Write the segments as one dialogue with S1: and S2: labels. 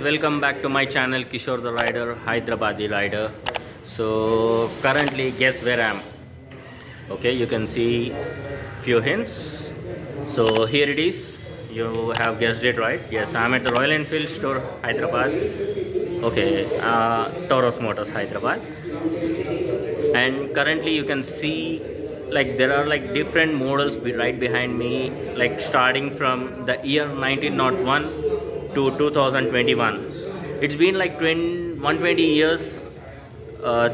S1: welcome back to my channel Kishore the Rider, Hyderabadi Rider. So currently guess where I am. Okay, you can see few hints. So here it is. You have guessed it right. Yes, I'm at the Royal Enfield store, Hyderabad. Okay, Taurus Motors, Hyderabad. And currently you can see like there are like different models right behind me, like starting from the year 1901 to 2021. It's been like 120 years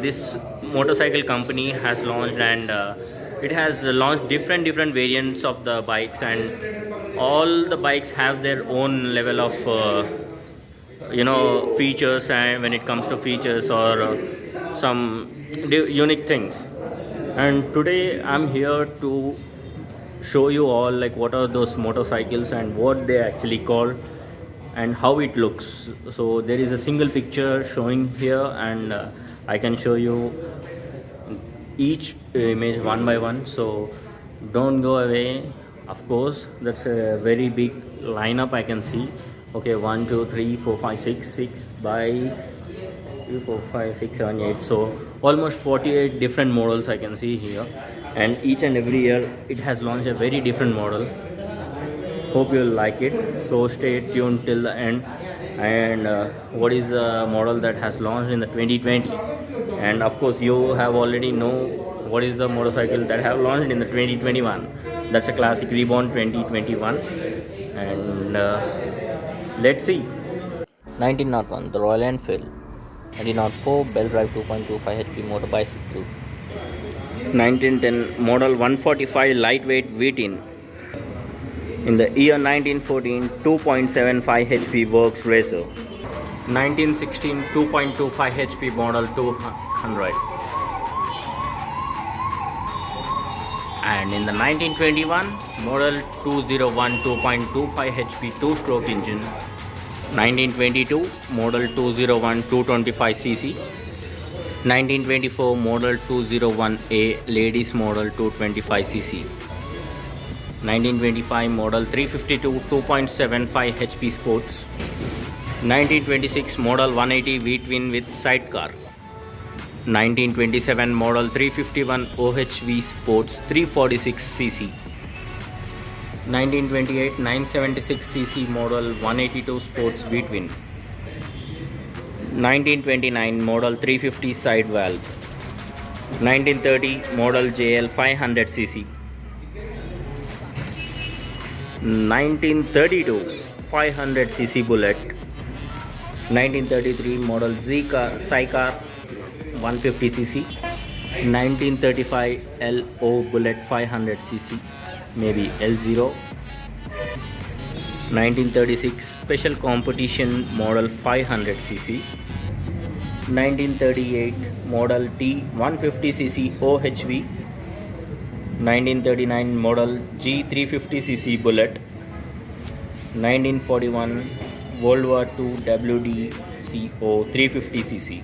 S1: this motorcycle company has launched, and it has launched different variants of the bikes, and all the bikes have their own level of features, and when it comes to features or some unique things. And today I'm here to show you all like what are those motorcycles and what they actually call and how it looks. So there is a single picture showing here, and I can show you each image one by one, so don't go away. Of course, that's a very big lineup I can see. Okay, 1 2 3 4 5 6 by 3 4 5 6 7 8, so almost 48 different models I can see here, and each and every year it has launched a very different model. Hope you'll like it, so stay tuned till the end. And what is the model that has launched in the 2020, and of course you have already know what is the motorcycle that have launched in the 2021. That's a classic Reborn 2021. And let's see. 1901 the Royal Enfield, 1904 Bell Drive 2.25 HP motor bicycle, 1910 model 145 lightweight V-tin. In the year 1914, 2.75 HP Works Racer. 1916, 2.25 HP Model 200. And in the 1921, Model 201, 2.25 HP two-stroke engine. 1922, Model 201, 225cc. 1924, Model 201A, Ladies Model 225cc. 1925 model 352 2.75 HP Sports. 1926 model 180 V-twin with sidecar. 1927 model 351 OHV Sports 346cc. 1928 976cc model 182 Sports V-twin. 1929 model 350 side valve. 1930 model JL 500cc. 1932 500cc Bullet. 1933 model Sidecar 150cc. 1935 LO Bullet 500cc, maybe L0. 1936 Special Competition model 500cc. 1938 model T 150cc OHV. 1939 model G350cc Bullet. 1941 World War II WDCO 350cc.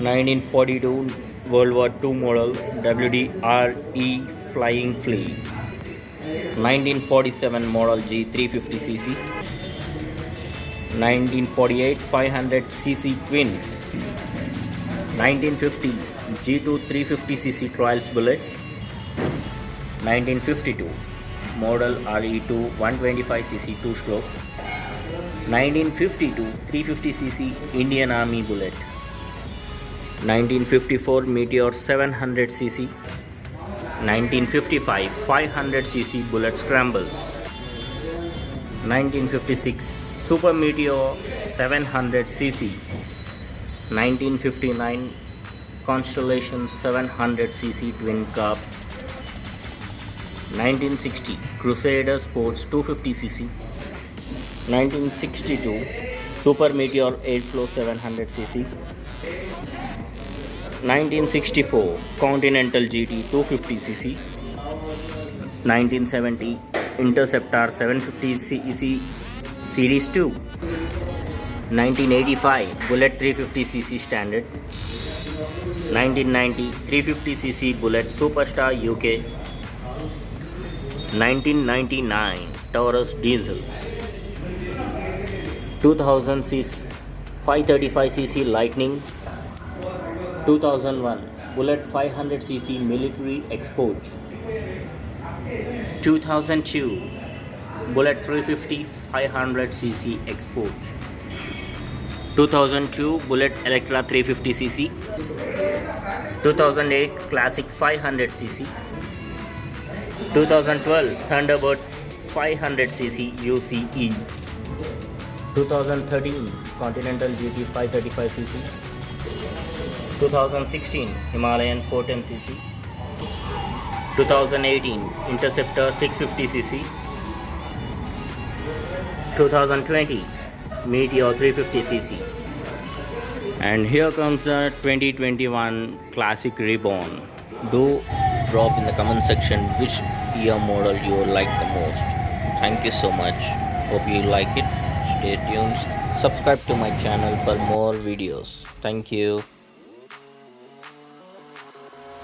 S1: 1942 World War II model WDRE Flying Flea. 1947 model G350cc. 1948 500cc Twin. 1950 G2 350cc Trials Bullet. 1952 model RE2 125cc two-stroke. 1952 350cc Indian Army Bullet. 1954 Meteor 700cc. 1955 500cc Bullet Scrambles. 1956 Super Meteor 700cc. 1959 Constellation 700cc Twin Carb. 1960 Crusader Sports 250cc. 1962 Super Meteor 8-flow 700cc. 1964 Continental GT 250cc. 1970 Interceptor 750cc Series 2. 1985 Bullet 350cc Standard. 1990 350cc Bullet Superstar UK. 1999 Taurus Diesel. 2000cc 535cc Lightning. 2001 Bullet 500cc Military Export. 2002 Bullet 350 500cc Export. 2002 Bullet Electra 350cc. 2008 Classic 500cc. 2012 Thunderbird 500cc UCE. 2013 Continental GT 535cc. 2016 Himalayan 410cc. 2018 Interceptor 650cc. 2020 Meteor 350cc. And here comes the 2021 Classic Reborn. Do drop in the comment section which year model you like the most. Thank you so much. Hope you like it. Stay tuned. Subscribe to my channel for more videos. Thank you.